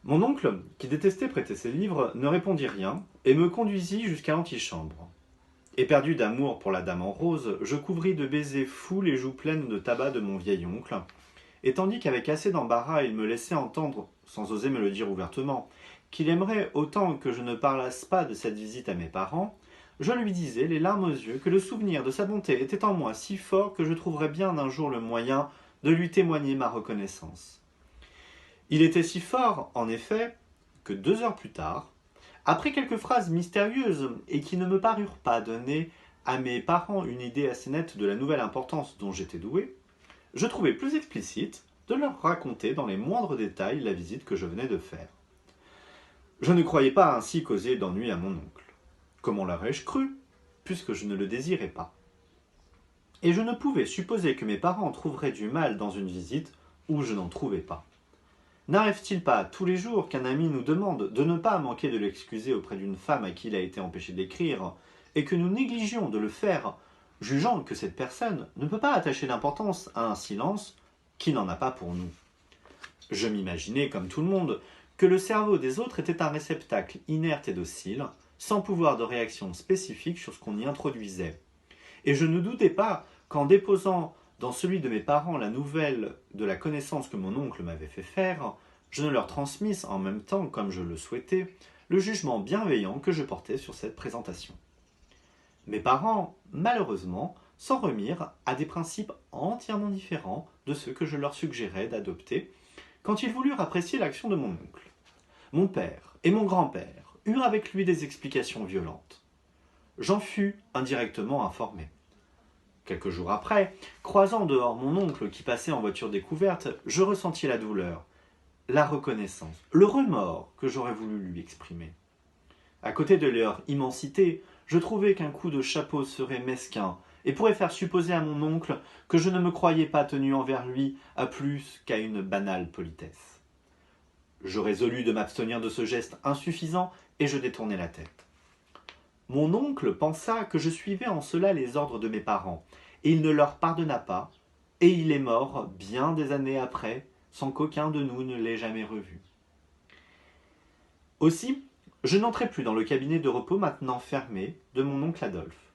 Mon oncle, qui détestait prêter ses livres, ne répondit rien et me conduisit jusqu'à l'antichambre. Éperdu d'amour pour la dame en rose, je couvris de baisers fous les joues pleines de tabac de mon vieil oncle, et tandis qu'avec assez d'embarras il me laissait entendre, sans oser me le dire ouvertement, qu'il aimerait autant que je ne parlasse pas de cette visite à mes parents, je lui disais, les larmes aux yeux, que le souvenir de sa bonté était en moi si fort que je trouverais bien un jour le moyen de lui témoigner ma reconnaissance. Il était si fort, en effet, que 2 heures plus tard, après quelques phrases mystérieuses et qui ne me parurent pas donner à mes parents une idée assez nette de la nouvelle importance dont j'étais doué, je trouvai plus explicite de leur raconter dans les moindres détails la visite que je venais de faire. Je ne croyais pas ainsi causer d'ennui à mon oncle. Comment l'aurais-je cru, puisque je ne le désirais pas? Et je ne pouvais supposer que mes parents trouveraient du mal dans une visite où je n'en trouvais pas. N'arrive-t-il pas tous les jours qu'un ami nous demande de ne pas manquer de l'excuser auprès d'une femme à qui il a été empêché d'écrire, et que nous négligions de le faire, jugeant que cette personne ne peut pas attacher d'importance à un silence qui n'en a pas pour nous? Je m'imaginais, comme tout le monde, que le cerveau des autres était un réceptacle inerte et docile, sans pouvoir de réaction spécifique sur ce qu'on y introduisait. Et je ne doutais pas qu'en déposant dans celui de mes parents la nouvelle de la connaissance que mon oncle m'avait fait faire, je ne leur transmisse en même temps, comme je le souhaitais, le jugement bienveillant que je portais sur cette présentation. Mes parents, malheureusement, s'en remirent à des principes entièrement différents de ceux que je leur suggérais d'adopter quand ils voulurent apprécier l'action de mon oncle. Mon père et mon grand-père eurent avec lui des explications violentes. J'en fus indirectement informé. Quelques jours après, croisant dehors mon oncle qui passait en voiture découverte, je ressentis la douleur, la reconnaissance, le remords que j'aurais voulu lui exprimer. À côté de leur immensité, je trouvais qu'un coup de chapeau serait mesquin et pourrait faire supposer à mon oncle que je ne me croyais pas tenu envers lui à plus qu'à une banale politesse. Je résolus de m'abstenir de ce geste insuffisant et je détournai la tête. Mon oncle pensa que je suivais en cela les ordres de mes parents, et il ne leur pardonna pas, et il est mort bien des années après, sans qu'aucun de nous ne l'ait jamais revu. Aussi, je n'entrai plus dans le cabinet de repos maintenant fermé de mon oncle Adolphe.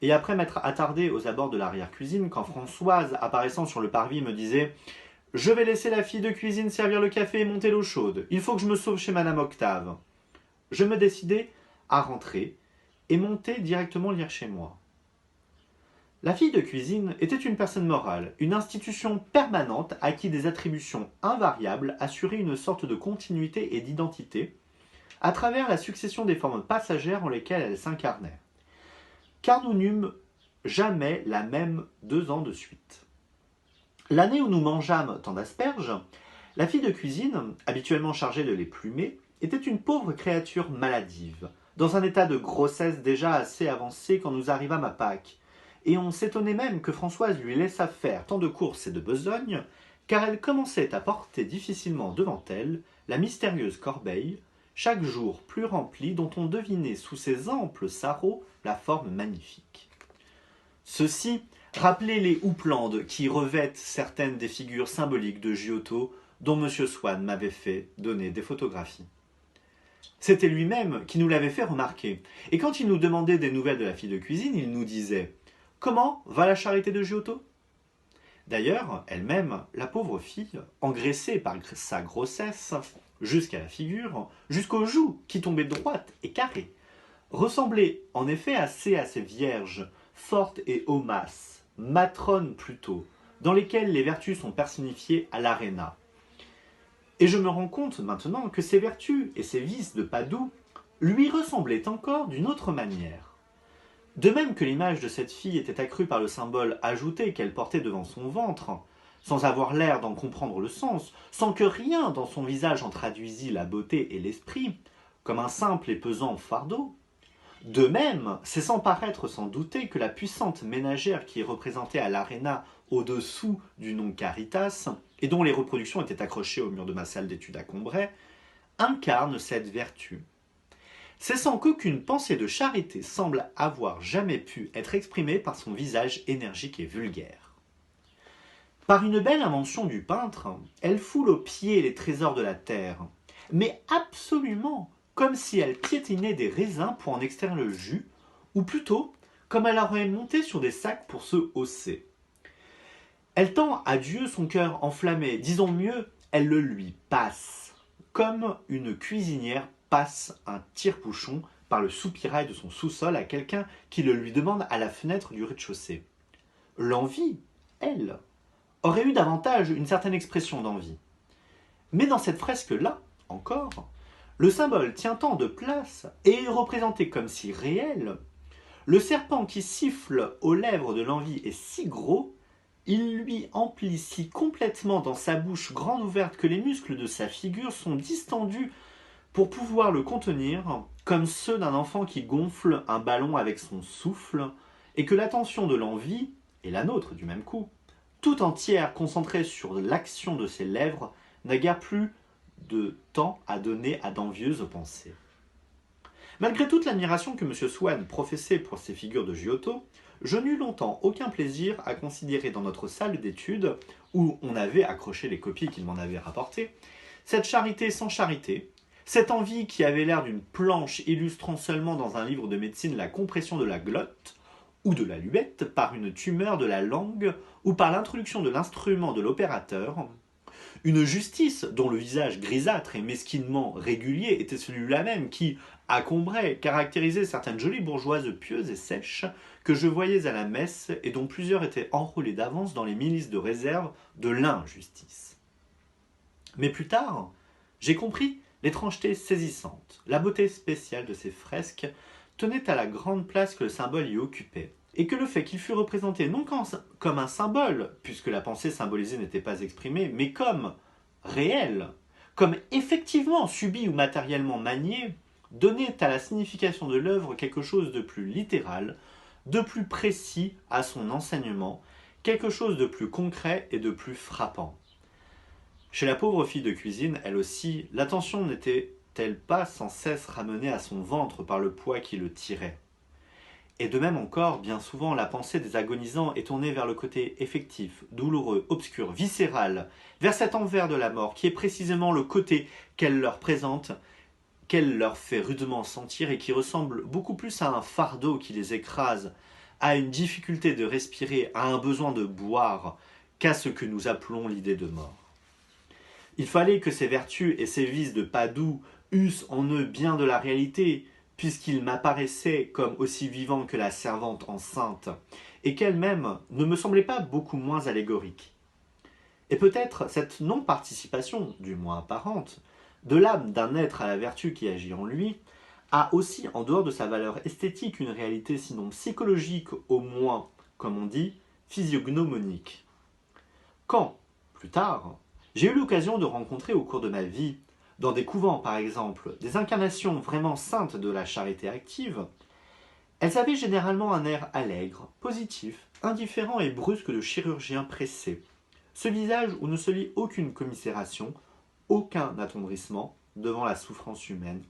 Et après m'être attardé aux abords de l'arrière-cuisine, quand Françoise, apparaissant sur le parvis, me disait « Je vais laisser la fille de cuisine servir le café et monter l'eau chaude. Il faut que je me sauve chez Madame Octave. » Je me décidai à rentrer et monter directement lire chez moi. La fille de cuisine était une personne morale, une institution permanente à qui des attributions invariables assuraient une sorte de continuité et d'identité à travers la succession des formes passagères en lesquelles elle s'incarnait. Car nous n'eûmes jamais la même 2 ans de suite. L'année où nous mangeâmes tant d'asperges, la fille de cuisine, habituellement chargée de les plumer, était une pauvre créature maladive, dans un état de grossesse déjà assez avancé quand nous arrivâmes à Pâques, et on s'étonnait même que Françoise lui laissât faire tant de courses et de besognes, car elle commençait à porter difficilement devant elle la mystérieuse corbeille, chaque jour plus remplie, dont on devinait sous ses amples sarraux la forme magnifique. Ceci rappelait les houppelandes qui revêtent certaines des figures symboliques de Giotto dont M. Swann m'avait fait donner des photographies. C'était lui-même qui nous l'avait fait remarquer, et quand il nous demandait des nouvelles de la fille de cuisine, il nous disait « Comment va la charité de Giotto ?» D'ailleurs, elle-même, la pauvre fille, engraissée par sa grossesse, jusqu'à la figure, jusqu'aux joues qui tombaient droites et carrées, ressemblait en effet assez à ces vierges, fortes et homasses, matrones plutôt, dans lesquelles les vertus sont personnifiées à l'aréna. Et je me rends compte maintenant que ces vertus et ces vices de Padoue lui ressemblaient encore d'une autre manière. De même que l'image de cette fille était accrue par le symbole ajouté qu'elle portait devant son ventre, sans avoir l'air d'en comprendre le sens, sans que rien dans son visage en traduisît la beauté et l'esprit, comme un simple et pesant fardeau. De même, c'est sans paraître sans douter que la puissante ménagère qui est représentée à l'aréna au-dessous du nom Caritas, et dont les reproductions étaient accrochées au mur de ma salle d'études à Combray, incarne cette vertu. C'est sans qu'aucune pensée de charité semble avoir jamais pu être exprimée par son visage énergique et vulgaire. Par une belle invention du peintre, elle foule aux pieds les trésors de la terre, mais absolument comme si elle piétinait des raisins pour en extraire le jus, ou plutôt comme elle aurait monté sur des sacs pour se hausser. Elle tend à Dieu son cœur enflammé, disons mieux, elle le lui passe, comme une cuisinière passe un tire-bouchon par le soupirail de son sous-sol à quelqu'un qui le lui demande à la fenêtre du rez-de-chaussée. L'envie, elle, aurait eu davantage une certaine expression d'envie. Mais dans cette fresque-là, encore, le symbole tient tant de place et est représenté comme si réel. Le serpent qui siffle aux lèvres de l'envie est si gros, il lui emplit si complètement dans sa bouche grande ouverte que les muscles de sa figure sont distendus pour pouvoir le contenir, comme ceux d'un enfant qui gonfle un ballon avec son souffle, et que l'attention de l'envie, et la nôtre du même coup, tout entière concentrée sur l'action de ses lèvres, n'a guère plus de temps à donner à d'envieuses pensées. Malgré toute l'admiration que M. Swann professait pour ces figures de Giotto, je n'eus longtemps aucun plaisir à considérer dans notre salle d'études, où on avait accroché les copies qu'il m'en avait rapportées, cette charité sans charité, cette envie qui avait l'air d'une planche illustrant seulement dans un livre de médecine la compression de la glotte, ou de la luette par une tumeur de la langue, ou par l'introduction de l'instrument de l'opérateur, une justice dont le visage grisâtre et mesquinement régulier était celui-là même qui, à Combray, caractérisait certaines jolies bourgeoises pieuses et sèches que je voyais à la messe et dont plusieurs étaient enrôlés d'avance dans les milices de réserve de l'injustice. Mais plus tard, j'ai compris l'étrangeté saisissante, la beauté spéciale de ces fresques tenait à la grande place que le symbole y occupait, et que le fait qu'il fût représenté non comme un symbole, puisque la pensée symbolisée n'était pas exprimée, mais comme réel, comme effectivement subi ou matériellement manié, donnait à la signification de l'œuvre quelque chose de plus littéral, de plus précis à son enseignement, quelque chose de plus concret et de plus frappant. Chez la pauvre fille de cuisine, elle aussi, l'attention n'était-elle pas sans cesse ramenée à son ventre par le poids qui le tirait ? Et de même encore, bien souvent, la pensée des agonisants est tournée vers le côté effectif, douloureux, obscur, viscéral, vers cet envers de la mort qui est précisément le côté qu'elle leur présente, qu'elle leur fait rudement sentir et qui ressemble beaucoup plus à un fardeau qui les écrase, à une difficulté de respirer, à un besoin de boire, qu'à ce que nous appelons l'idée de mort. Il fallait que ces vertus et ces vices de Padoue eussent en eux bien de la réalité, puisqu'ils m'apparaissaient comme aussi vivants que la servante enceinte, et qu'elle-même ne me semblait pas beaucoup moins allégorique. Et peut-être cette non-participation, du moins apparente, de l'âme d'un être à la vertu qui agit en lui, a aussi, en dehors de sa valeur esthétique, une réalité sinon psychologique, au moins, comme on dit, physiognomonique. Quand, plus tard, j'ai eu l'occasion de rencontrer au cours de ma vie, dans des couvents par exemple, des incarnations vraiment saintes de la charité active, elles avaient généralement un air allègre, positif, indifférent et brusque de chirurgien pressé. Ce visage où ne se lit aucune commisération, aucun attendrissement devant la souffrance humaine,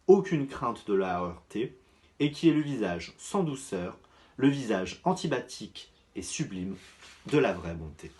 aucune crainte de la heurter, et qui est le visage sans douceur, le visage antibaptique et sublime de la vraie bonté.